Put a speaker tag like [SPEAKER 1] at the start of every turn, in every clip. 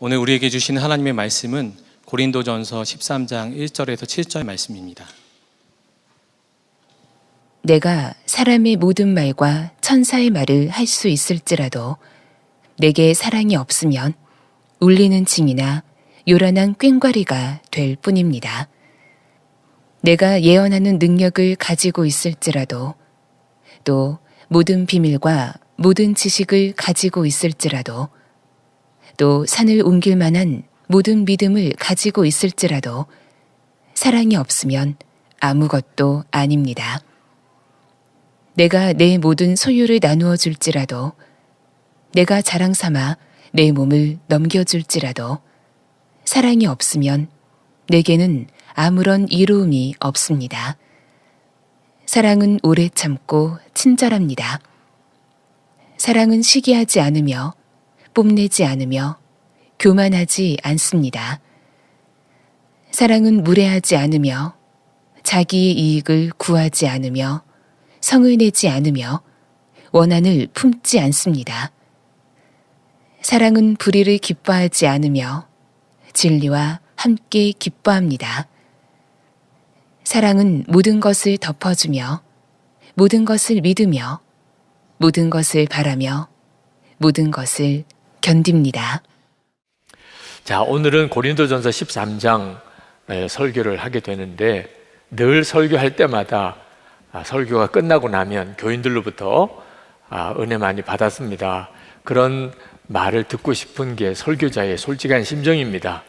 [SPEAKER 1] 오늘 우리에게 주신 하나님의 말씀은 고린도전서 13장 1절에서 7절 말씀입니다.
[SPEAKER 2] 내가 사람의 모든 말과 천사의 말을 할 수 있을지라도 내게 사랑이 없으면 울리는 징이나 요란한 꽹과리가 될 뿐입니다. 내가 예언하는 능력을 가지고 있을지라도 또 모든 비밀과 모든 지식을 가지고 있을지라도 또 산을 옮길 만한 모든 믿음을 가지고 있을지라도 사랑이 없으면 아무것도 아닙니다. 내가 내 모든 소유를 나누어 줄지라도 내가 자랑 삼아 내 몸을 넘겨줄지라도 사랑이 없으면 내게는 아무런 이로움이 없습니다. 사랑은 오래 참고 친절합니다. 사랑은 시기하지 않으며 뽐내지 않으며 교만하지 않습니다. 사랑은 무례하지 않으며 자기의 이익을 구하지 않으며 성을 내지 않으며 원한을 품지 않습니다. 사랑은 불의를 기뻐하지 않으며 진리와 함께 기뻐합니다. 사랑은 모든 것을 덮어주며 모든 것을 믿으며 모든 것을 바라며 모든 것을 견딥니다.
[SPEAKER 3] 자, 오늘은 고린도전서 13장 설교를 하게 되는데 늘 설교할 때마다 설교가 끝나고 나면 교인들로부터 은혜 많이 받았습니다. 그런 말을 듣고 싶은 게 설교자의 솔직한 심정입니다.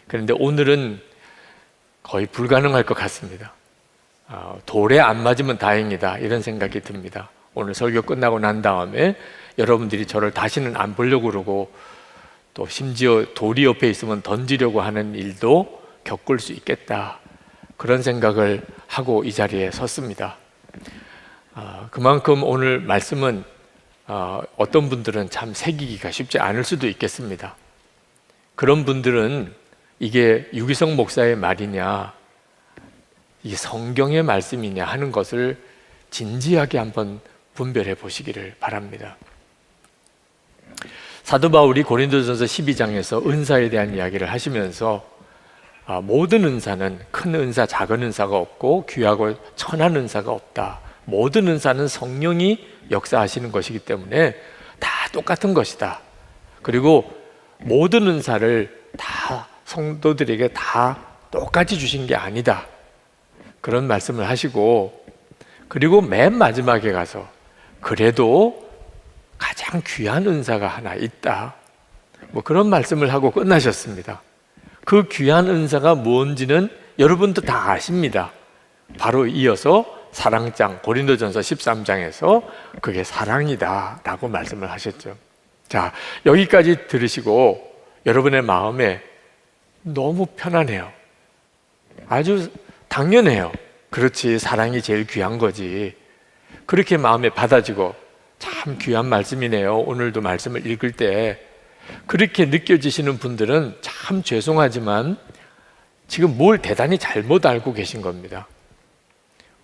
[SPEAKER 3] 그런데 오늘은 거의 불가능할 것 같습니다. 돌에 안 맞으면 다행이다 이런 생각이 듭니다. 오늘 설교 끝나고 난 다음에 여러분들이 저를 다시는 안 보려고 그러고 또 심지어 돌이 옆에 있으면 던지려고 하는 일도 겪을 수 있겠다, 그런 생각을 하고 이 자리에 섰습니다. 그만큼 오늘 말씀은 어떤 분들은 참 새기기가 쉽지 않을 수도 있겠습니다. 그런 분들은 이게 유기성 목사의 말이냐 이 성경의 말씀이냐 하는 것을 진지하게 한번 분별해 보시기를 바랍니다. 사도 바울이 고린도전서 12장에서 은사에 대한 이야기를 하시면서 모든 은사는 큰 은사, 작은 은사가 없고 귀하고 천한 은사가 없다. 모든 은사는 성령이 역사하시는 것이기 때문에 다 똑같은 것이다. 그리고 모든 은사를 다 성도들에게 다 똑같이 주신 게 아니다, 그런 말씀을 하시고, 그리고 맨 마지막에 가서 그래도 가장 귀한 은사가 하나 있다, 그런 말씀을 하고 끝나셨습니다. 그 귀한 은사가 뭔지는 여러분도 다 아십니다. 바로 이어서 사랑장 고린도전서 13장에서 그게 사랑이다 라고 말씀을 하셨죠. 자, 여기까지 들으시고 여러분의 마음에 너무 편안해요. 아주 당연해요. 그렇지, 사랑이 제일 귀한 거지. 그렇게 마음에 받아지고 참 귀한 말씀이네요. 오늘도 말씀을 읽을 때 그렇게 느껴지시는 분들은 참 죄송하지만 지금 뭘 대단히 잘못 알고 계신 겁니다.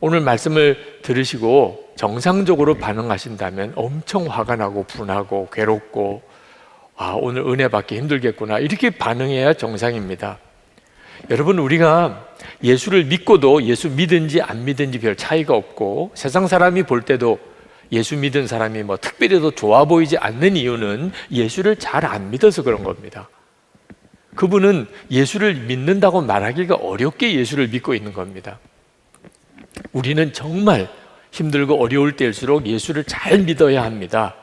[SPEAKER 3] 오늘 말씀을 들으시고 정상적으로 반응하신다면 엄청 화가 나고 분하고 괴롭고 오늘 은혜 받기 힘들겠구나 이렇게 반응해야 정상입니다. 여러분, 우리가 예수를 믿고도 예수 믿은지 안 믿은지 별 차이가 없고 세상 사람이 볼 때도 예수 믿은 사람이 특별히 더 좋아 보이지 않는 이유는 예수를 잘 안 믿어서 그런 겁니다. 그분은 예수를 믿는다고 말하기가 어렵게 예수를 믿고 있는 겁니다. 우리는 정말 힘들고 어려울 때일수록 예수를 잘 믿어야 합니다.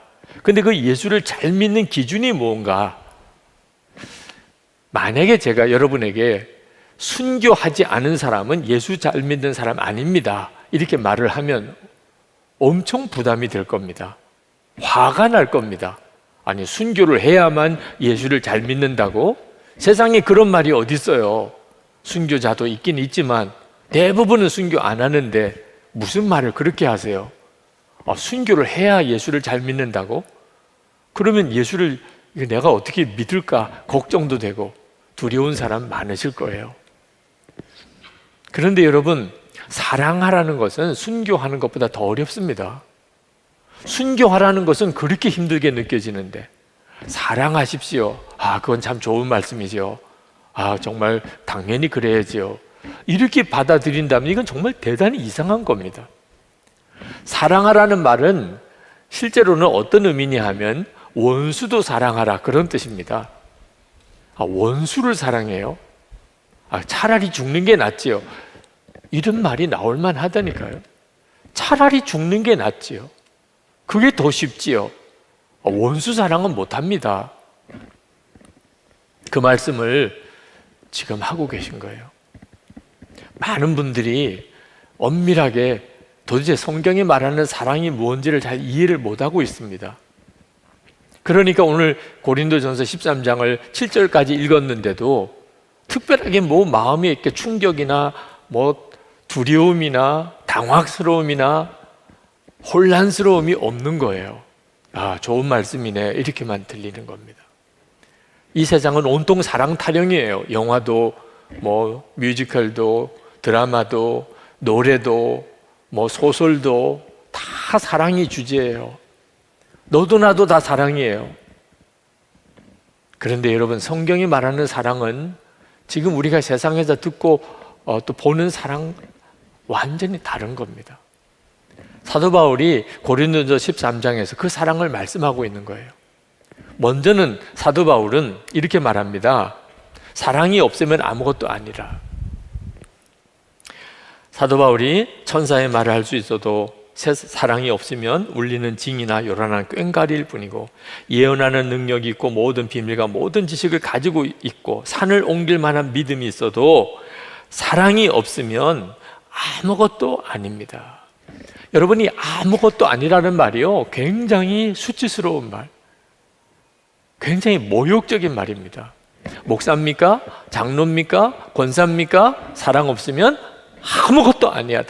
[SPEAKER 3] 근데 그 예수를 잘 믿는 기준이 뭔가? 만약에 제가 여러분에게 순교하지 않은 사람은 예수 잘 믿는 사람 아닙니다, 이렇게 말을 하면 엄청 부담이 될 겁니다. 화가 날 겁니다. 아니, 순교를 해야만 예수를 잘 믿는다고? 세상에 그런 말이 어디 있어요. 순교자도 있긴 있지만 대부분은 순교 안 하는데 무슨 말을 그렇게 하세요? 순교를 해야 예수를 잘 믿는다고? 그러면 예수를 내가 어떻게 믿을까 걱정도 되고 두려운 사람 많으실 거예요. 그런데 여러분, 사랑하라는 것은 순교하는 것보다 더 어렵습니다. 순교하라는 것은 그렇게 힘들게 느껴지는데 사랑하십시오. 그건 참 좋은 말씀이죠. 정말 당연히 그래야지요. 이렇게 받아들인다면 이건 정말 대단히 이상한 겁니다. 사랑하라는 말은 실제로는 어떤 의미냐 하면 원수도 사랑하라, 그런 뜻입니다. 원수를 사랑해요? 차라리 죽는 게 낫지요. 이런 말이 나올 만하다니까요. 차라리 죽는 게 낫지요. 그게 더 쉽지요. 원수 사랑은 못합니다. 그 말씀을 지금 하고 계신 거예요. 많은 분들이 엄밀하게 도대체 성경이 말하는 사랑이 무엇인지를 잘 이해를 못하고 있습니다. 그러니까 오늘 고린도전서 13장을 7절까지 읽었는데도 특별하게 마음에 이렇게 충격이나 두려움이나 당황스러움이나 혼란스러움이 없는 거예요. 좋은 말씀이네, 이렇게만 들리는 겁니다. 이 세상은 온통 사랑 타령이에요. 영화도 뮤지컬도 드라마도 노래도 소설도 다 사랑이 주제예요. 너도 나도 다 사랑이에요. 그런데 여러분, 성경이 말하는 사랑은 지금 우리가 세상에서 듣고 또 보는 사랑 완전히 다른 겁니다. 사도 바울이 고린도전서 13장에서 그 사랑을 말씀하고 있는 거예요. 먼저는 사도 바울은 이렇게 말합니다. 사랑이 없으면 아무것도 아니라. 사도 바울이 천사의 말을 할 수 있어도 사랑이 없으면 울리는 징이나 요란한 꽹과리일 뿐이고, 예언하는 능력이 있고 모든 비밀과 모든 지식을 가지고 있고 산을 옮길 만한 믿음이 있어도 사랑이 없으면 아무것도 아닙니다. 여러분이 아무것도 아니라는 말이요, 굉장히 수치스러운 말, 굉장히 모욕적인 말입니다. 목사입니까? 장로입니까? 권사입니까? 사랑 없으면 아무것도 아니야.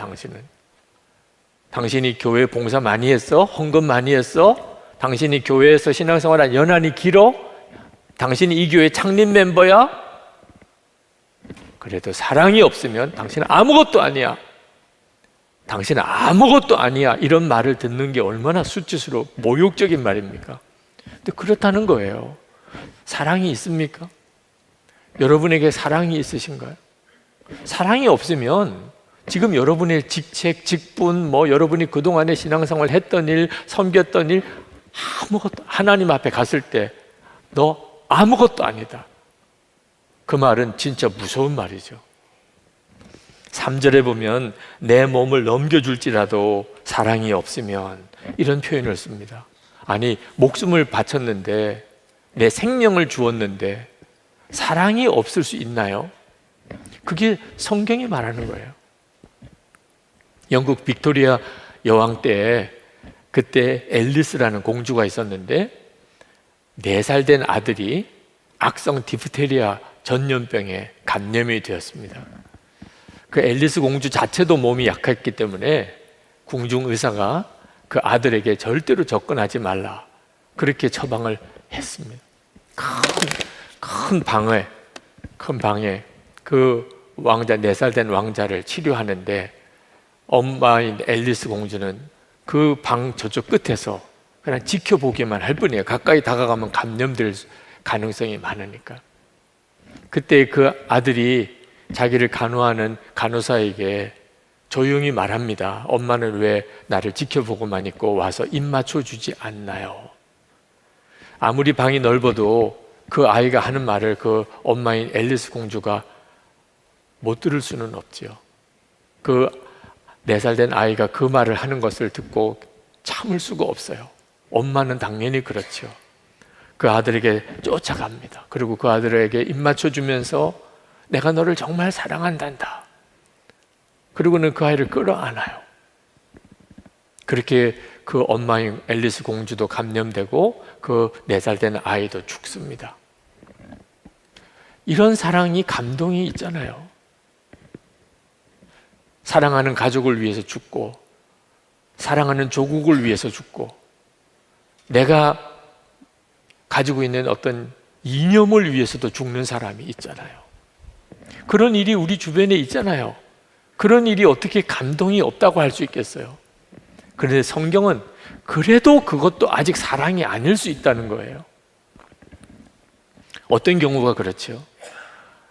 [SPEAKER 3] 당신이 교회 봉사 많이 했어? 헌금 많이 했어? 당신이 교회에서 신앙생활한 연한이 길어? 당신이 이 교회 창립 멤버야? 그래도 사랑이 없으면 당신은 아무것도 아니야. 당신은 아무것도 아니야. 이런 말을 듣는 게 얼마나 수치스러워 모욕적인 말입니까? 근데 그렇다는 거예요. 사랑이 있습니까? 여러분에게 사랑이 있으신가요? 사랑이 없으면 지금 여러분의 직책, 직분, 여러분이 그동안에 신앙생활 했던 일, 섬겼던 일, 아무것도, 하나님 앞에 갔을 때 너 아무것도 아니다. 그 말은 진짜 무서운 말이죠. 3절에 보면 내 몸을 넘겨줄지라도 사랑이 없으면, 이런 표현을 씁니다. 아니, 목숨을 바쳤는데, 내 생명을 주었는데 사랑이 없을 수 있나요? 그게 성경이 말하는 거예요. 영국 빅토리아 여왕 때, 그때 앨리스라는 공주가 있었는데 4살 된 아들이 악성 디프테리아 전염병에 감염이 되었습니다. 그 앨리스 공주 자체도 몸이 약했기 때문에 궁중 의사가 그 아들에게 절대로 접근하지 말라, 그렇게 처방을 했습니다. 큰 방에 그 왕자, 4살 된 왕자를 치료하는데 엄마인 앨리스 공주는 그 방 저쪽 끝에서 그냥 지켜보기만 할 뿐이에요. 가까이 다가가면 감염될 가능성이 많으니까. 그때 그 아들이 자기를 간호하는 간호사에게 조용히 말합니다. 엄마는 왜 나를 지켜보고만 있고 와서 입 맞춰주지 않나요? 아무리 방이 넓어도 그 아이가 하는 말을 그 엄마인 앨리스 공주가 못 들을 수는 없지요. 그 4살 된 아이가 그 말을 하는 것을 듣고 참을 수가 없어요. 엄마는 당연히 그렇죠. 그 아들에게 쫓아갑니다. 그리고 그 아들에게 입 맞춰주면서 내가 너를 정말 사랑한단다. 그리고는 그 아이를 끌어안아요. 그렇게 그 엄마인 앨리스 공주도 감염되고 그 4살 된 아이도 죽습니다. 이런 사랑이, 감동이 있잖아요. 사랑하는 가족을 위해서 죽고, 사랑하는 조국을 위해서 죽고, 내가 가지고 있는 어떤 이념을 위해서도 죽는 사람이 있잖아요. 그런 일이 우리 주변에 있잖아요. 그런 일이 어떻게 감동이 없다고 할 수 있겠어요? 그런데 성경은 그래도 그것도 아직 사랑이 아닐 수 있다는 거예요. 어떤 경우가 그렇죠?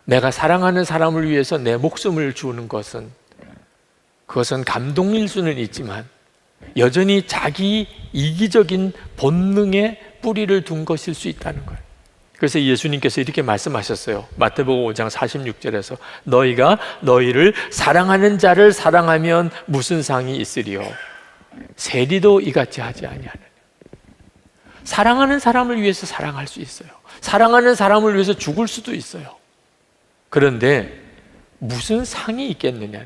[SPEAKER 3] 내가 사랑하는 사람을 위해서 내 목숨을 주는 것은, 그것은 감동일 수는 있지만 여전히 자기 이기적인 본능에 뿌리를 둔 것일 수 있다는 거예요. 그래서 예수님께서 이렇게 말씀하셨어요. 마태복음 5장 46절에서 너희가 너희를 사랑하는 자를 사랑하면 무슨 상이 있으리요? 세리도 이같이 하지 아니하느냐. 사랑하는 사람을 위해서 사랑할 수 있어요. 사랑하는 사람을 위해서 죽을 수도 있어요. 그런데 무슨 상이 있겠느냐.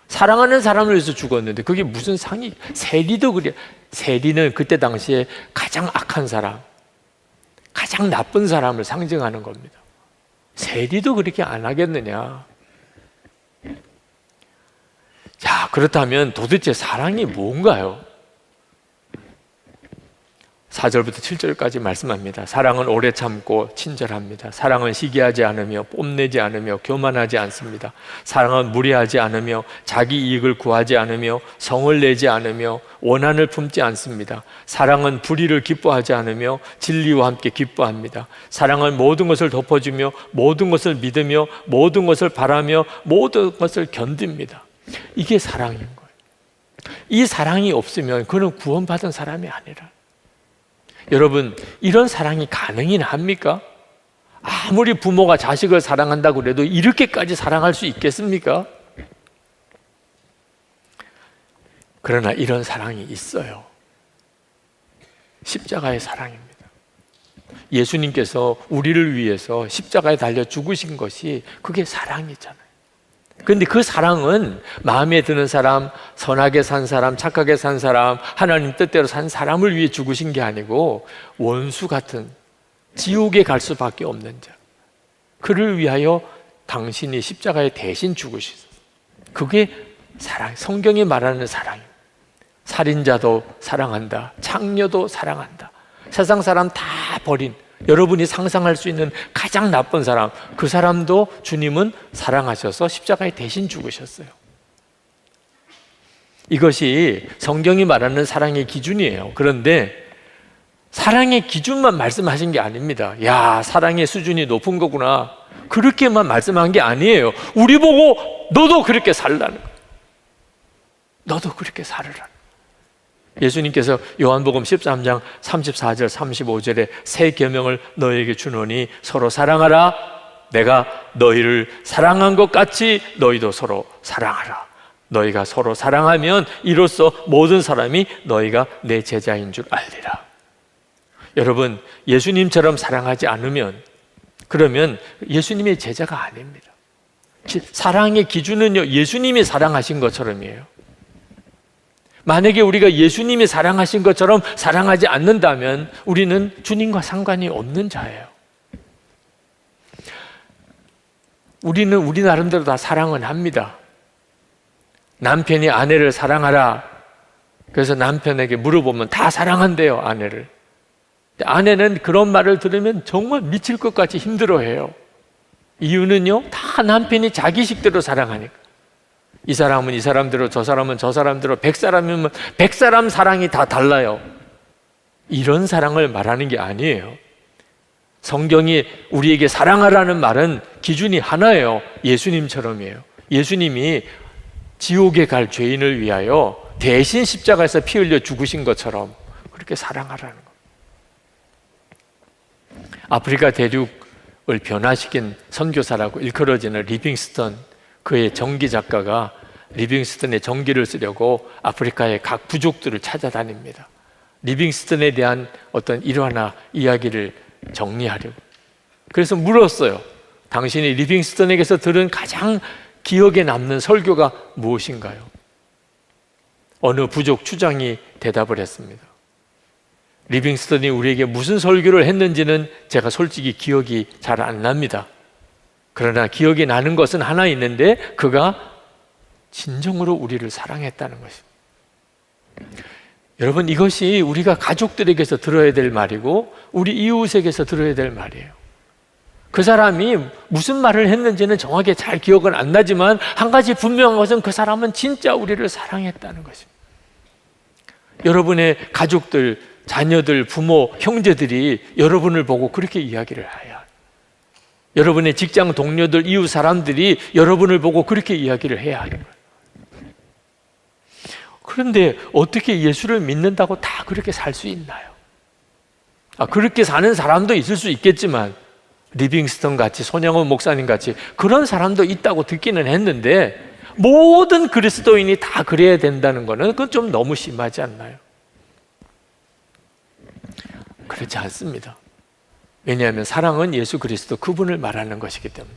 [SPEAKER 3] 사랑하는 사람을 위해서 죽었는데 그게 무슨 상이. 세리도 그래. 세리는 그때 당시에 가장 악한 사람, 가장 나쁜 사람을 상징하는 겁니다. 세리도 그렇게 안 하겠느냐. 자, 그렇다면 도대체 사랑이 뭔가요? 4절부터 7절까지 말씀합니다. 사랑은 오래 참고 친절합니다. 사랑은 시기하지 않으며 뽐내지 않으며 교만하지 않습니다. 사랑은 무례하지 않으며 자기 이익을 구하지 않으며 성을 내지 않으며 원한을 품지 않습니다. 사랑은 불의를 기뻐하지 않으며 진리와 함께 기뻐합니다. 사랑은 모든 것을 덮어주며 모든 것을 믿으며 모든 것을 바라며 모든 것을 견딥니다. 이게 사랑인 거예요. 이 사랑이 없으면 그는 구원받은 사람이 아니라. 여러분, 이런 사랑이 가능이나 합니까? 아무리 부모가 자식을 사랑한다고 해도 이렇게까지 사랑할 수 있겠습니까? 그러나 이런 사랑이 있어요. 십자가의 사랑입니다. 예수님께서 우리를 위해서 십자가에 달려 죽으신 것이 그게 사랑이잖아요. 그런데 그 사랑은 마음에 드는 사람, 선하게 산 사람, 착하게 산 사람, 하나님 뜻대로 산 사람을 위해 죽으신 게 아니고 원수 같은 지옥에 갈 수밖에 없는 자, 그를 위하여 당신이 십자가에 대신 죽으셨어요. 그게 사랑, 성경이 말하는 사랑입니다. 살인자도 사랑한다, 창녀도 사랑한다, 세상 사람 다 버린, 여러분이 상상할 수 있는 가장 나쁜 사람, 그 사람도 주님은 사랑하셔서 십자가에 대신 죽으셨어요. 이것이 성경이 말하는 사랑의 기준이에요. 그런데 사랑의 기준만 말씀하신 게 아닙니다. 야, 사랑의 수준이 높은 거구나, 그렇게만 말씀한 게 아니에요. 우리 보고 너도 그렇게 살라는 거예요. 너도 그렇게 살으라. 예수님께서 요한복음 13장 34절 35절에 새 계명을 너희에게 주노니 서로 사랑하라. 내가 너희를 사랑한 것 같이 너희도 서로 사랑하라. 너희가 서로 사랑하면 이로써 모든 사람이 너희가 내 제자인 줄 알리라. 여러분, 예수님처럼 사랑하지 않으면 그러면 예수님의 제자가 아닙니다. 사랑의 기준은요, 예수님이 사랑하신 것처럼이에요. 만약에 우리가 예수님이 사랑하신 것처럼 사랑하지 않는다면 우리는 주님과 상관이 없는 자예요. 우리는 우리 나름대로 다 사랑은 합니다. 남편이 아내를 사랑하라. 그래서 남편에게 물어보면 다 사랑한대요, 아내를. 아내는 그런 말을 들으면 정말 미칠 것 같이 힘들어해요. 이유는요, 다 남편이 자기 식대로 사랑하니까. 이 사람은 이 사람대로, 저 사람은 저 사람대로, 100사람이면 100사람 사랑이 다 달라요. 이런 사랑을 말하는 게 아니에요. 성경이 우리에게 사랑하라는 말은 기준이 하나예요. 예수님처럼이에요. 예수님이 지옥에 갈 죄인을 위하여 대신 십자가에서 피 흘려 죽으신 것처럼 그렇게 사랑하라는 거예요. 아프리카 대륙을 변화시킨 선교사라고 일컬어지는 리빙스턴, 그의 전기 작가가 리빙스턴의 전기를 쓰려고 아프리카의 각 부족들을 찾아다닙니다. 리빙스턴에 대한 어떤 일화나 이야기를 정리하려고. 그래서 물었어요. 당신이 리빙스턴에게서 들은 가장 기억에 남는 설교가 무엇인가요? 어느 부족 추장이 대답을 했습니다. 리빙스턴이 우리에게 무슨 설교를 했는지는 제가 솔직히 기억이 잘 안 납니다. 그러나 기억이 나는 것은 하나 있는데 그가 진정으로 우리를 사랑했다는 것입니다. 여러분, 이것이 우리가 가족들에게서 들어야 될 말이고 우리 이웃에게서 들어야 될 말이에요. 그 사람이 무슨 말을 했는지는 정확히 잘 기억은 안 나지만 한 가지 분명한 것은 그 사람은 진짜 우리를 사랑했다는 것입니다. 여러분의 가족들, 자녀들, 부모, 형제들이 여러분을 보고 그렇게 이야기를 해야 해요. 여러분의 직장 동료들, 이웃 사람들이 여러분을 보고 그렇게 이야기를 해야 하는 거예요. 그런데 어떻게 예수를 믿는다고 다 그렇게 살 수 있나요? 그렇게 사는 사람도 있을 수 있겠지만 리빙스턴 같이, 손영원 목사님 같이 그런 사람도 있다고 듣기는 했는데 모든 그리스도인이 다 그래야 된다는 거는 그건 좀 너무 심하지 않나요? 그렇지 않습니다. 왜냐하면 사랑은 예수 그리스도 그분을 말하는 것이기 때문에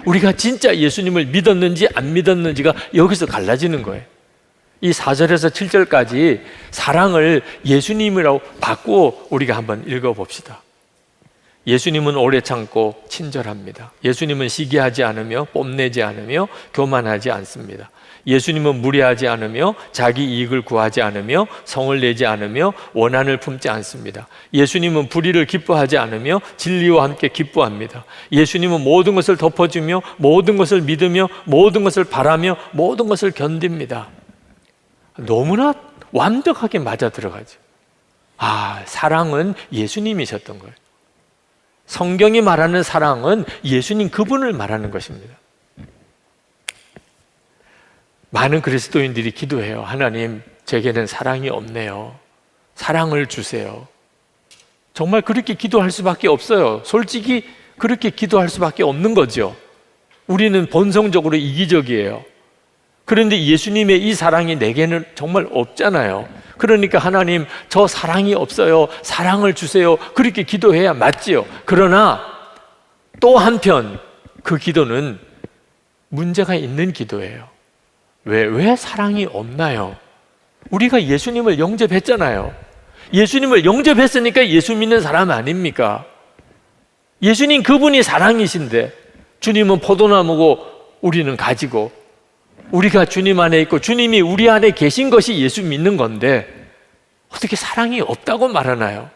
[SPEAKER 3] 우리가 진짜 예수님을 믿었는지 안 믿었는지가 여기서 갈라지는 거예요. 이 4절에서 7절까지 사랑을 예수님이라고 바꾸어 우리가 한번 읽어봅시다. 예수님은 오래 참고 친절합니다. 예수님은 시기하지 않으며 뽐내지 않으며 교만하지 않습니다. 예수님은 무례하지 않으며 자기 이익을 구하지 않으며 성을 내지 않으며 원한을 품지 않습니다. 예수님은 불의를 기뻐하지 않으며 진리와 함께 기뻐합니다. 예수님은 모든 것을 덮어주며 모든 것을 믿으며 모든 것을 바라며 모든 것을 견딥니다. 너무나 완벽하게 맞아 들어가죠. 사랑은 예수님이셨던 거예요. 성경이 말하는 사랑은 예수님 그분을 말하는 것입니다. 많은 그리스도인들이 기도해요. 하나님, 제게는 사랑이 없네요. 사랑을 주세요. 정말 그렇게 기도할 수밖에 없어요. 솔직히 그렇게 기도할 수밖에 없는 거죠. 우리는 본성적으로 이기적이에요. 그런데 예수님의 이 사랑이 내게는 정말 없잖아요. 그러니까 하나님, 저 사랑이 없어요. 사랑을 주세요. 그렇게 기도해야 맞지요. 그러나 또 한편 그 기도는 문제가 있는 기도예요. 왜 사랑이 없나요? 우리가 예수님을 영접했잖아요. 예수님을 영접했으니까 예수 믿는 사람 아닙니까? 예수님 그분이 사랑이신데 주님은 포도나무고 우리는 가지고 우리가 주님 안에 있고 주님이 우리 안에 계신 것이 예수 믿는 건데 어떻게 사랑이 없다고 말하나요?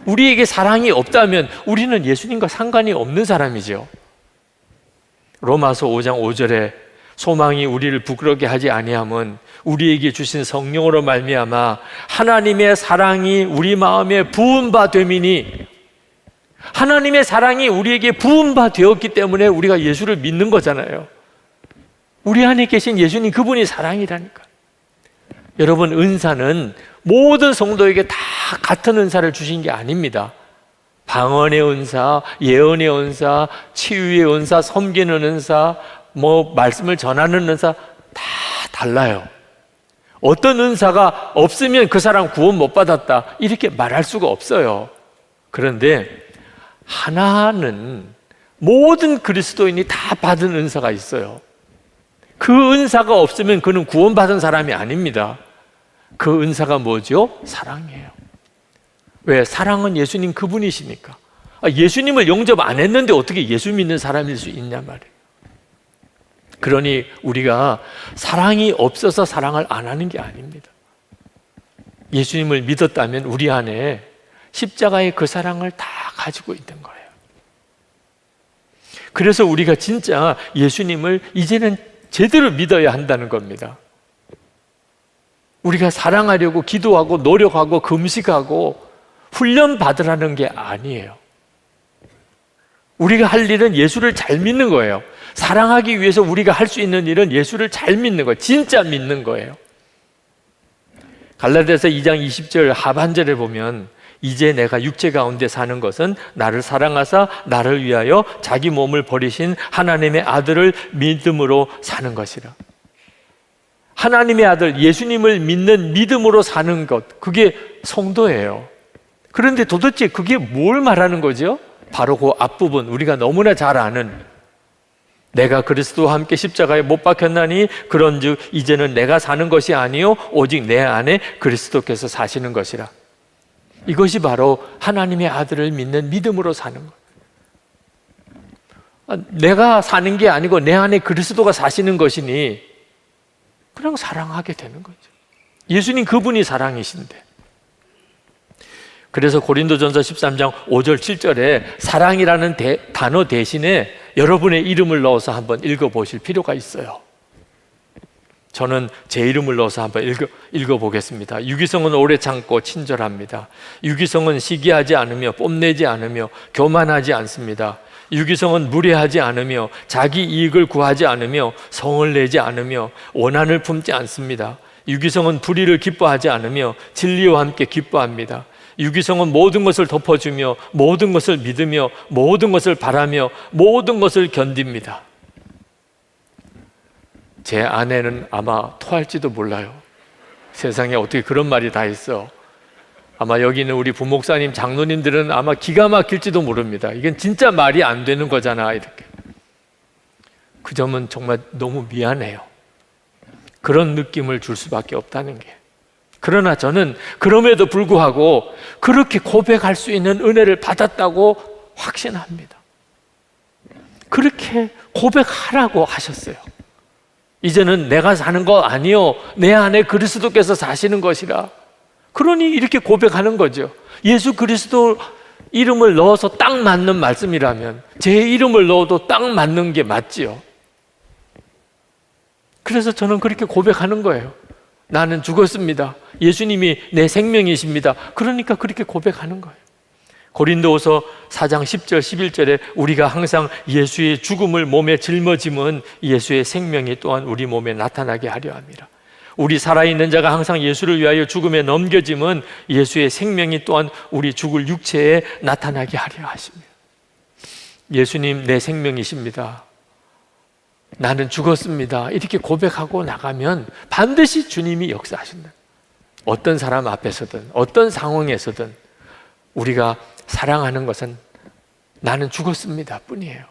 [SPEAKER 3] 우리에게 사랑이 없다면 우리는 예수님과 상관이 없는 사람이죠. 로마서 5장 5절에 소망이 우리를 부끄럽게 하지 아니함은 우리에게 주신 성령으로 말미암아 하나님의 사랑이 우리 마음에 부은 바 됨이니, 하나님의 사랑이 우리에게 부은 바 되었기 때문에 우리가 예수를 믿는 거잖아요. 우리 안에 계신 예수님 그분이 사랑이라니까. 여러분, 은사는 모든 성도에게 다 같은 은사를 주신 게 아닙니다. 방언의 은사, 예언의 은사, 치유의 은사, 섬기는 은사, 말씀을 전하는 은사 다 달라요. 어떤 은사가 없으면 그 사람 구원 못 받았다 이렇게 말할 수가 없어요. 그런데 하나는 모든 그리스도인이 다 받은 은사가 있어요. 그 은사가 없으면 그는 구원받은 사람이 아닙니다. 그 은사가 뭐죠? 사랑이에요. 왜? 사랑은 예수님 그분이시니까. 예수님을 영접 안 했는데 어떻게 예수 믿는 사람일 수 있냐 말이에요. 그러니 우리가 사랑이 없어서 사랑을 안 하는 게 아닙니다. 예수님을 믿었다면 우리 안에 십자가의 그 사랑을 다 가지고 있는 거예요. 그래서 우리가 진짜 예수님을 이제는 제대로 믿어야 한다는 겁니다. 우리가 사랑하려고 기도하고 노력하고 금식하고 훈련 받으라는 게 아니에요. 우리가 할 일은 예수를 잘 믿는 거예요. 사랑하기 위해서 우리가 할 수 있는 일은 예수를 잘 믿는 거예요. 진짜 믿는 거예요. 갈라디아서 2장 20절 하반절에 보면 이제 내가 육체 가운데 사는 것은 나를 사랑하사 나를 위하여 자기 몸을 버리신 하나님의 아들을 믿음으로 사는 것이라. 하나님의 아들 예수님을 믿는 믿음으로 사는 것, 그게 성도예요. 그런데 도대체 그게 뭘 말하는 거죠? 바로 그 앞부분, 우리가 너무나 잘 아는 내가 그리스도와 함께 십자가에 못 박혔나니 그런즉 이제는 내가 사는 것이 아니요 오직 내 안에 그리스도께서 사시는 것이라. 이것이 바로 하나님의 아들을 믿는 믿음으로 사는 것. 내가 사는 게 아니고 내 안에 그리스도가 사시는 것이니 그냥 사랑하게 되는 거죠. 예수님 그분이 사랑이신데. 그래서 고린도전서 13장 5절 7절에 사랑이라는 단어 대신에 여러분의 이름을 넣어서 한번 읽어보실 필요가 있어요. 저는 제 이름을 넣어서 한번 읽어보겠습니다. 유기성은 오래 참고 친절합니다. 유기성은 시기하지 않으며 뽐내지 않으며 교만하지 않습니다. 유기성은 무례하지 않으며 자기 이익을 구하지 않으며 성을 내지 않으며 원한을 품지 않습니다. 유기성은 불의를 기뻐하지 않으며 진리와 함께 기뻐합니다. 유기성은 모든 것을 덮어주며 모든 것을 믿으며 모든 것을 바라며 모든 것을 견딥니다. 제 아내는 아마 토할지도 몰라요. 세상에 어떻게 그런 말이 다 있어. 아마 여기 있는 우리 부목사님, 장로님들은 아마 기가 막힐지도 모릅니다. 이건 진짜 말이 안 되는 거잖아, 이렇게. 그 점은 정말 너무 미안해요. 그런 느낌을 줄 수밖에 없다는 게. 그러나 저는 그럼에도 불구하고 그렇게 고백할 수 있는 은혜를 받았다고 확신합니다. 그렇게 고백하라고 하셨어요. 이제는 내가 사는 거 아니요, 내 안에 그리스도께서 사시는 것이라. 그러니 이렇게 고백하는 거죠. 예수 그리스도 이름을 넣어서 딱 맞는 말씀이라면 제 이름을 넣어도 딱 맞는 게 맞지요. 그래서 저는 그렇게 고백하는 거예요. 나는 죽었습니다. 예수님이 내 생명이십니다. 그러니까 그렇게 고백하는 거예요. 고린도후서 4장 10절 11절에 우리가 항상 예수의 죽음을 몸에 짊어짐은 예수의 생명이 또한 우리 몸에 나타나게 하려 합니다. 우리 살아있는 자가 항상 예수를 위하여 죽음에 넘겨짐은 예수의 생명이 또한 우리 죽을 육체에 나타나게 하려 하십니다. 예수님 내 생명이십니다. 나는 죽었습니다. 이렇게 고백하고 나가면 반드시 주님이 역사하신다. 어떤 사람 앞에서든 어떤 상황에서든 우리가 사랑하는 것은 나는 죽었습니다 뿐이에요.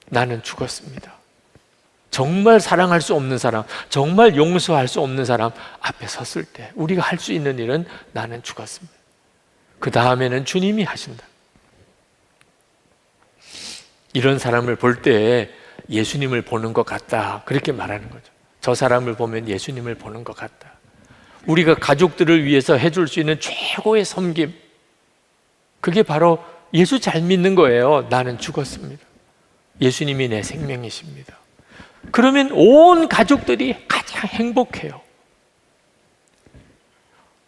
[SPEAKER 3] 나는 죽었습니다. 정말 사랑할 수 없는 사람, 정말 용서할 수 없는 사람 앞에 섰을 때 우리가 할 수 있는 일은 나는 죽었습니다. 그 다음에는 주님이 하신다. 이런 사람을 볼 때 예수님을 보는 것 같다, 그렇게 말하는 거죠. 저 사람을 보면 예수님을 보는 것 같다. 우리가 가족들을 위해서 해줄 수 있는 최고의 섬김, 그게 바로 예수 잘 믿는 거예요. 나는 죽었습니다. 예수님이 내 생명이십니다. 그러면 온 가족들이 가장 행복해요.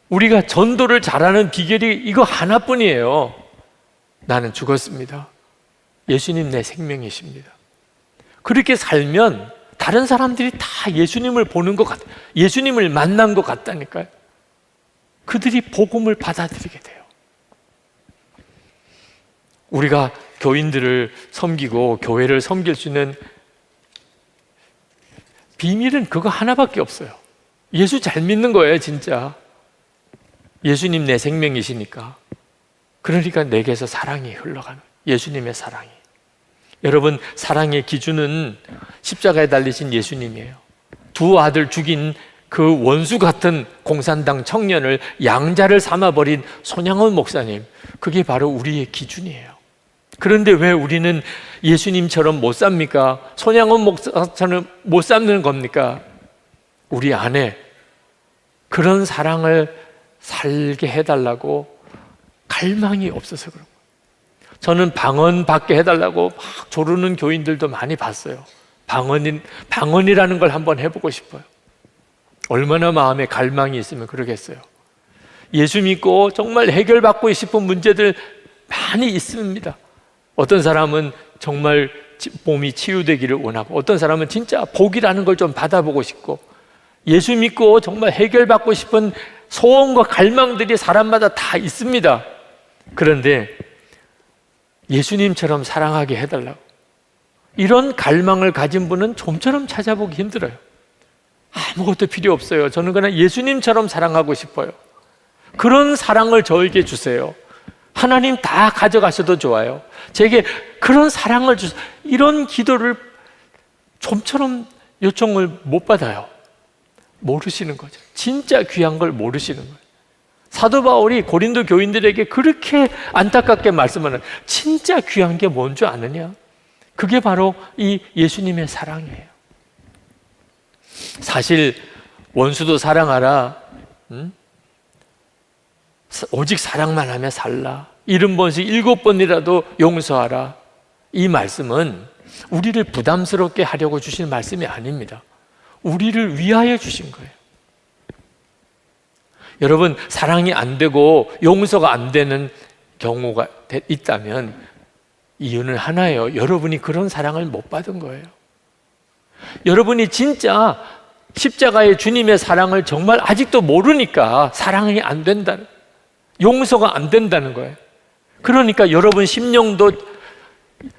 [SPEAKER 3] 우리가 전도를 잘하는 비결이 이거 하나뿐이에요. 나는 죽었습니다. 예수님 내 생명이십니다. 그렇게 살면 다른 사람들이 다 예수님을 보는 것 같아요. 예수님을 만난 것 같다니까요. 그들이 복음을 받아들이게 돼요. 우리가 교인들을 섬기고 교회를 섬길 수 있는 비밀은 그거 하나밖에 없어요. 예수 잘 믿는 거예요, 진짜. 예수님 내 생명이시니까. 그러니까 내게서 사랑이 흘러가는, 예수님의 사랑이. 여러분, 사랑의 기준은 십자가에 달리신 예수님이에요. 두 아들 죽인 그 원수 같은 공산당 청년을 양자를 삼아버린 손양원 목사님, 그게 바로 우리의 기준이에요. 그런데 왜 우리는 예수님처럼 못 삽니까? 손양원 목사처럼 못 삼는 겁니까? 우리 안에 그런 사랑을 살게 해달라고 갈망이 없어서 그런 거예요. 저는 방언 받게 해달라고 막 조르는 교인들도 많이 봤어요. 방언이라는 걸 한번 해보고 싶어요. 얼마나 마음에 갈망이 있으면 그러겠어요. 예수 믿고 정말 해결받고 싶은 문제들 많이 있습니다. 어떤 사람은 정말 몸이 치유되기를 원하고, 어떤 사람은 진짜 복이라는 걸 좀 받아보고 싶고, 예수 믿고 정말 해결받고 싶은 소원과 갈망들이 사람마다 다 있습니다. 그런데 예수님처럼 사랑하게 해달라고, 이런 갈망을 가진 분은 좀처럼 찾아보기 힘들어요. 아무것도 필요 없어요. 저는 그냥 예수님처럼 사랑하고 싶어요. 그런 사랑을 저에게 주세요. 하나님 다 가져가셔도 좋아요. 제게 그런 사랑을 주세요. 이런 기도를 좀처럼 요청을 못 받아요. 모르시는 거죠. 진짜 귀한 걸 모르시는 거예요. 사도 바울이 고린도 교인들에게 그렇게 안타깝게 말씀하는, 진짜 귀한 게 뭔 줄 아느냐? 그게 바로 이 예수님의 사랑이에요. 사실 원수도 사랑하라, 오직 사랑만 하며 살라, 70번씩 7번이라도 용서하라, 이 말씀은 우리를 부담스럽게 하려고 주신 말씀이 아닙니다. 우리를 위하여 주신 거예요. 여러분, 사랑이 안 되고 용서가 안 되는 경우가 있다면 이유는 하나예요. 여러분이 그런 사랑을 못 받은 거예요. 여러분이 진짜 십자가의 주님의 사랑을 정말 아직도 모르니까 사랑이 안 된다는, 용서가 안 된다는 거예요. 그러니까 여러분 심령도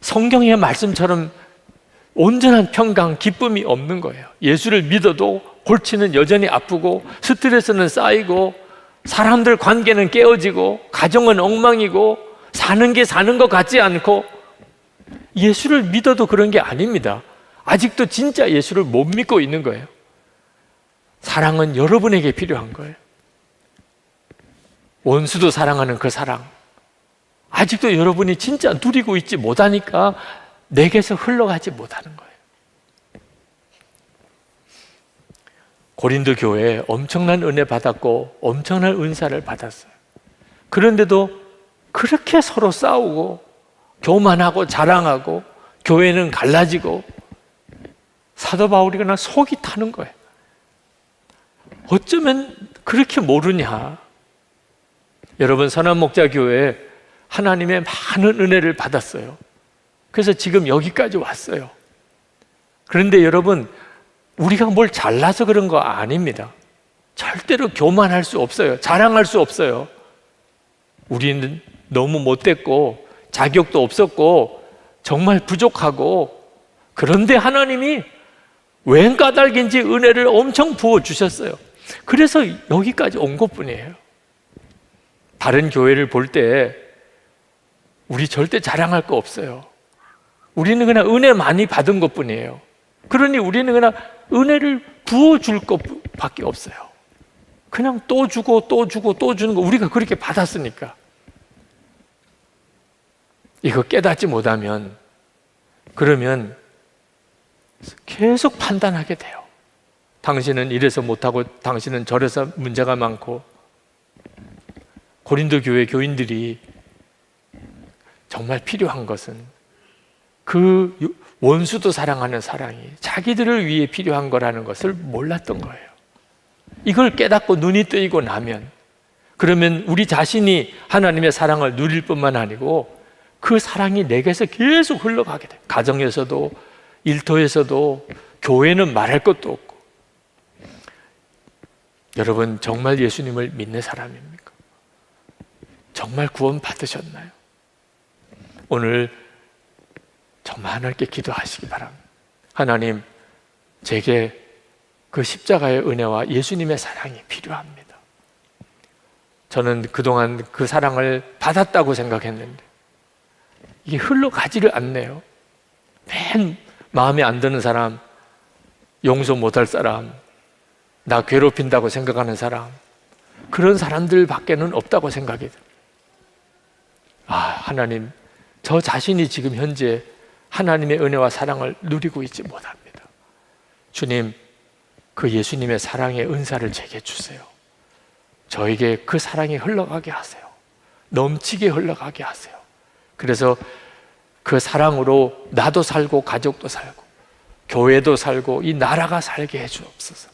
[SPEAKER 3] 성경의 말씀처럼 온전한 평강, 기쁨이 없는 거예요. 예수를 믿어도 골치는 여전히 아프고 스트레스는 쌓이고 사람들 관계는 깨어지고 가정은 엉망이고 사는 게 사는 것 같지 않고, 예수를 믿어도 그런 게 아닙니다. 아직도 진짜 예수를 못 믿고 있는 거예요. 사랑은 여러분에게 필요한 거예요. 원수도 사랑하는 그 사랑, 아직도 여러분이 진짜 누리고 있지 못하니까 내게서 흘러가지 못하는 거예요. 고린도 교회에 엄청난 은혜 받았고 엄청난 은사를 받았어요. 그런데도 그렇게 서로 싸우고 교만하고 자랑하고 교회는 갈라지고 사도 바울이 그냥 속이 타는 거예요. 어쩌면 그렇게 모르냐. 여러분, 선한목자교회에 하나님의 많은 은혜를 받았어요. 그래서 지금 여기까지 왔어요. 그런데 여러분, 우리가 뭘 잘나서 그런 거 아닙니다. 절대로 교만할 수 없어요. 자랑할 수 없어요. 우리는 너무 못됐고 자격도 없었고 정말 부족하고, 그런데 하나님이 웬 까닭인지 은혜를 엄청 부어주셨어요. 그래서 여기까지 온 것뿐이에요. 다른 교회를 볼 때 우리 절대 자랑할 거 없어요. 우리는 그냥 은혜 많이 받은 것뿐이에요. 그러니 우리는 그냥 은혜를 부어줄 것밖에 없어요. 그냥 또 주고 또 주고 또 주는 거, 우리가 그렇게 받았으니까. 이거 깨닫지 못하면 그러면 계속 판단하게 돼요. 당신은 이래서 못하고 당신은 저래서 문제가 많고. 고린도 교회 교인들이 정말 필요한 것은 그 원수도 사랑하는 사랑이 자기들을 위해 필요한 거라는 것을 몰랐던 거예요. 이걸 깨닫고 눈이 뜨이고 나면, 그러면 우리 자신이 하나님의 사랑을 누릴 뿐만 아니고 그 사랑이 내게서 계속 흘러가게 돼요. 가정에서도 일터에서도, 교회는 말할 것도 없고. 여러분, 정말 예수님을 믿는 사람입니까? 정말 구원 받으셨나요? 오늘 정말 하나님께 기도하시기 바랍니다. 하나님, 제게 그 십자가의 은혜와 예수님의 사랑이 필요합니다. 저는 그동안 그 사랑을 받았다고 생각했는데 이게 흘러가지를 않네요. 맨 마음에 안 드는 사람, 용서 못할 사람, 나 괴롭힌다고 생각하는 사람, 그런 사람들 밖에는 없다고 생각이 돼요. 하나님, 저 자신이 지금 현재 하나님의 은혜와 사랑을 누리고 있지 못합니다. 주님, 그 예수님의 사랑의 은사를 제게 주세요. 저에게 그 사랑이 흘러가게 하세요. 넘치게 흘러가게 하세요. 그래서 그 사랑으로 나도 살고 가족도 살고 교회도 살고 이 나라가 살게 해주옵소서.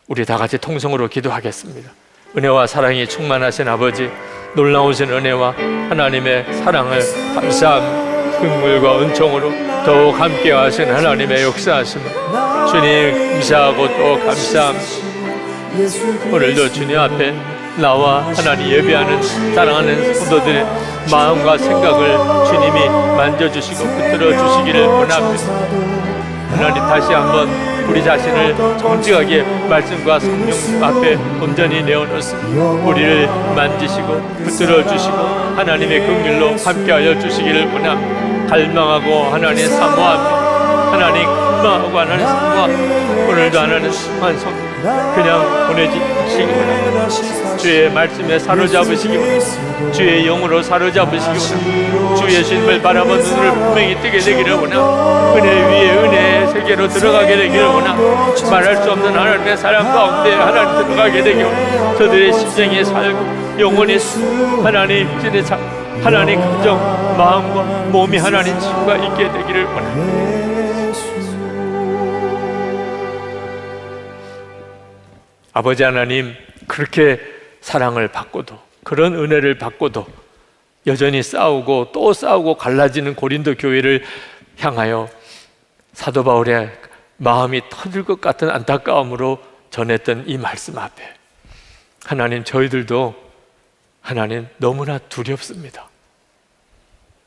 [SPEAKER 3] 우리 다 같이 통성으로 기도하겠습니다. 은혜와 사랑이 충만하신 아버지, 놀라우신 은혜와 하나님의 사랑을 감사함, 긍휼과 은총으로 더욱 함께 하신 하나님의 역사하심을 주님 감사하고 또 감사합니다. 오늘도 주님 앞에 나와 하나님 예배하는 사랑하는 성도들의 마음과 생각을 주님이 만져주시고 붙들어 주시기를 원합니다. 하나님, 다시 한번 우리 자신을 정직하게 말씀과 성령 앞에 온전히 내어놓습니다. 우리를 만지시고 붙들어 주시고 하나님의 긍휼로 함께하여 주시기를 원합니다. 갈망하고 하나님 사모합니다. 하나님 갈망하고 하나님 사모합니다. 오늘도 하나님 완성 그냥 보내주시기 원합니다. 주의 말씀에 사로잡으시기 원합니다. 주의 영으로 사로잡으시기 원합니다. 주 예수님을 바라보는 눈을 분명히 뜨게 되기를 원합니다. 은혜 위에 은혜의 세계로 들어가게 되기를 원합니다. 말할 수 없는 하나님의 사랑 가운데 하나님 들어가게 되기를 원합니다. 저들의 심정에 살고 영혼이 하나님 진의 하나님 감정, 마음과 몸이 하나님 치유가 있게 되기를 원합니다. 아버지 하나님, 그렇게 사랑을 받고도, 그런 은혜를 받고도 여전히 싸우고 또 싸우고 갈라지는 고린도 교회를 향하여 사도 바울의 마음이 터질 것 같은 안타까움으로 전했던 이 말씀 앞에 하나님, 저희들도 하나님 너무나 두렵습니다.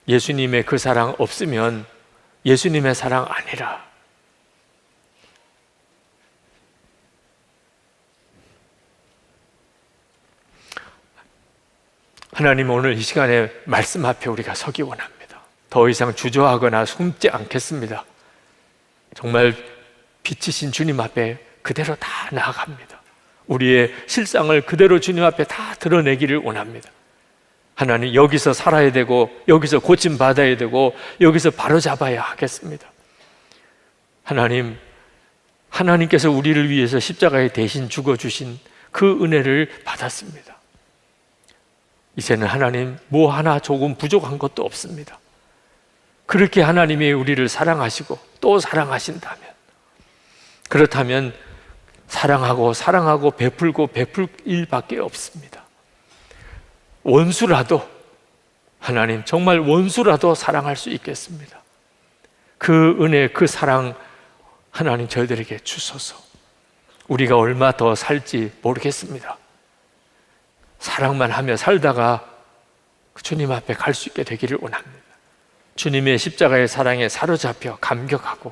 [SPEAKER 3] 예수님의 그 사랑 없으면 예수님의 사랑 아니라 하나님, 오늘 이 시간에 말씀 앞에 우리가 서기 원합니다. 더 이상 주저하거나 숨지 않겠습니다. 정말 빛이신 주님 앞에 그대로 다 나아갑니다. 우리의 실상을 그대로 주님 앞에 다 드러내기를 원합니다. 하나님, 여기서 살아야 되고 여기서 고침 받아야 되고 여기서 바로잡아야 하겠습니다. 하나님, 하나님께서 우리를 위해서 십자가에 대신 죽어주신 그 은혜를 받았습니다. 이제는 하나님, 뭐 하나 조금 부족한 것도 없습니다. 그렇게 하나님이 우리를 사랑하시고 또 사랑하신다면, 그렇다면 사랑하고 사랑하고 베풀고 베풀 일밖에 없습니다. 원수라도, 하나님 정말 원수라도 사랑할 수 있겠습니다. 그 은혜, 그 사랑 하나님 저희들에게 주소서. 우리가 얼마 더 살지 모르겠습니다. 사랑만 하며 살다가 주님 앞에 갈 수 있게 되기를 원합니다. 주님의 십자가의 사랑에 사로잡혀 감격하고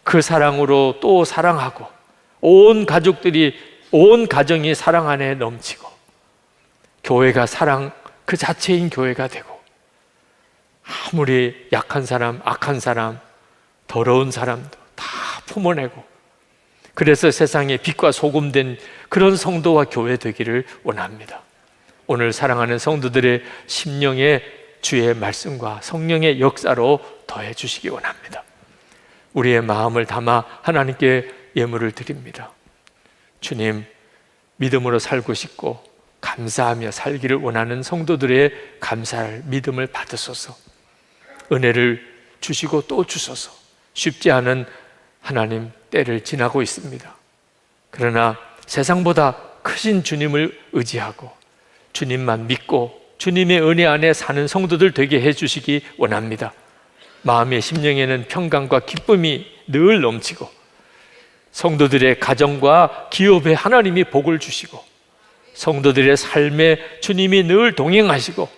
[SPEAKER 3] 그 사랑으로 또 사랑하고 온 가족들이, 온 가정이 사랑 안에 넘치고 교회가 사랑 그 자체인 교회가 되고, 아무리 약한 사람, 악한 사람, 더러운 사람도 다 품어내고, 그래서 세상에 빛과 소금 된 그런 성도와 교회 되기를 원합니다. 오늘 사랑하는 성도들의 심령에 주의 말씀과 성령의 역사로 더해 주시기 원합니다. 우리의 마음을 담아 하나님께 예물을 드립니다. 주님, 믿음으로 살고 싶고 감사하며 살기를 원하는 성도들의 감사를, 믿음을 받으소서. 은혜를 주시고 또 주소서. 쉽지 않은 하나님 때를 지나고 있습니다. 그러나 세상보다 크신 주님을 의지하고 주님만 믿고 주님의 은혜 안에 사는 성도들 되게 해주시기 원합니다. 마음의 심령에는 평강과 기쁨이 늘 넘치고 성도들의 가정과 기업에 하나님이 복을 주시고 성도들의 삶에 주님이 늘 동행하시고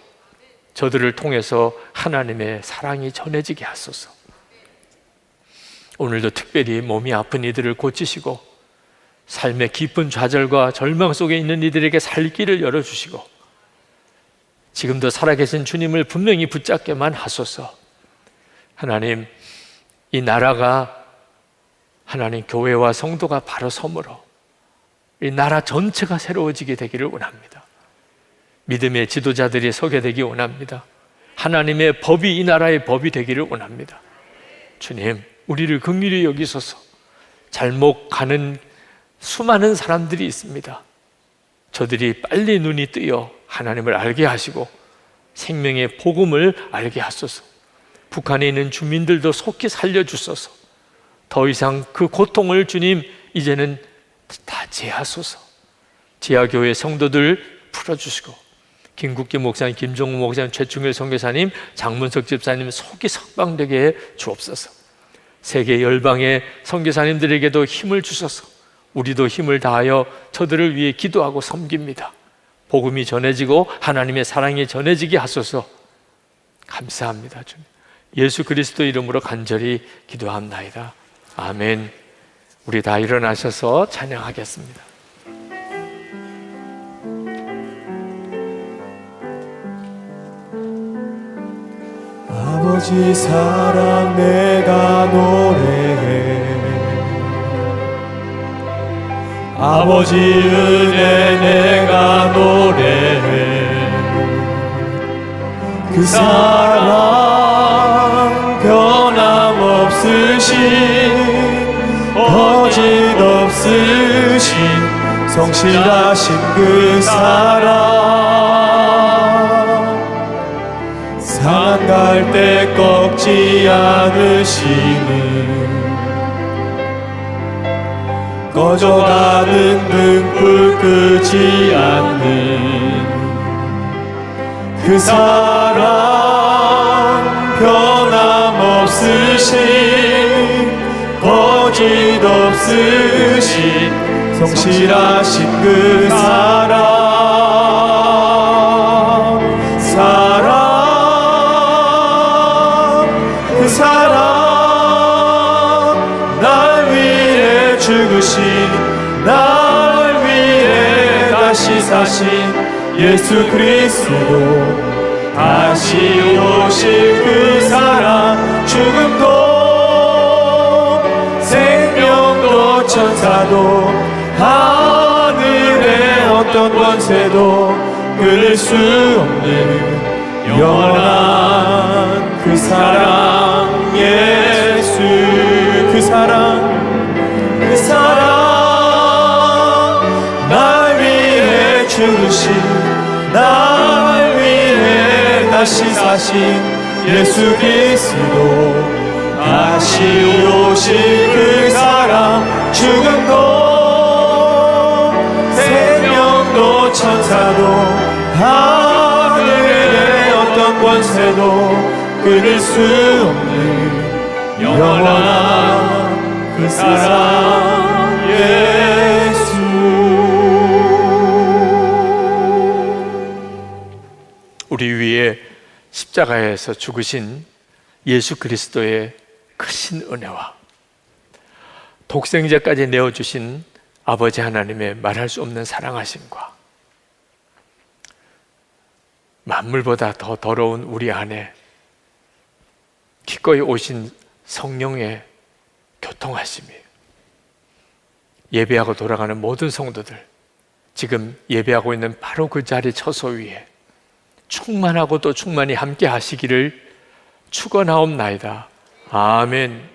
[SPEAKER 3] 저들을 통해서 하나님의 사랑이 전해지게 하소서. 오늘도 특별히 몸이 아픈 이들을 고치시고 삶의 깊은 좌절과 절망 속에 있는 이들에게 살 길을 열어주시고 지금도 살아계신 주님을 분명히 붙잡게만 하소서. 하나님, 이 나라가 하나님 교회와 성도가 바로 섬으로 이 나라 전체가 새로워지게 되기를 원합니다. 믿음의 지도자들이 서게 되기 원합니다. 하나님의 법이 이 나라의 법이 되기를 원합니다. 주님, 우리를 긍휼히 여기소서. 잘못 가는 수많은 사람들이 있습니다. 저들이 빨리 눈이 뜨여 하나님을 알게 하시고 생명의 복음을 알게 하소서. 북한에 있는 주민들도 속히 살려주소서. 더 이상 그 고통을 주님 이제는 다 제하소서. 지하교회 성도들 풀어주시고 김국기 목사님, 김종우 목사님, 최충일 선교사님, 장문석 집사님 속이 석방되게 해 주옵소서. 세계 열방의 선교사님들에게도 힘을 주소서. 우리도 힘을 다하여 저들을 위해 기도하고 섬깁니다. 복음이 전해지고 하나님의 사랑이 전해지게 하소서. 감사합니다. 주님, 예수 그리스도 이름으로 간절히 기도합나이다. 아멘. 우리 다 일어나셔서 찬양하겠습니다.
[SPEAKER 4] 아버지 사랑 내가 노래해, 아버지 은혜 내가 노래해. 그 사랑 변함없으신 거짓없으신 성실하신 그 사랑, 상할 때 꺾지 않으시는 꺼져가는 등불 끄지 않는 그 사랑 변함없으신 거짓 없으신 성실하신 그 사랑 그 사랑 날 위해 죽으신 날 위해 다시 사신 예수 그리스도 다시 오실 그 사랑 죽음도 생명도 천사도 하늘의 어떤 권세도 끊을 수 없는 영원한 그 사랑 예수 그 사랑 날 위해 죽으신 날 위해 다시 사신 예수 그리스도 다시 오실 그 사랑 죽음도 생명도 천사도 하늘의 어떤 권세도 끊을 수 없는 영원한 그 사랑 예수.
[SPEAKER 3] 우리 위에 십자가에서 죽으신 예수 그리스도의 크신 은혜와 독생자까지 내어주신 아버지 하나님의 말할 수 없는 사랑하심과 만물보다 더 더러운 우리 안에 기꺼이 오신 성령의 교통하심이 예배하고 돌아가는 모든 성도들, 지금 예배하고 있는 바로 그 자리 처소 위에 충만하고 또 충만히 함께 하시기를 축원하옵나이다. 아멘.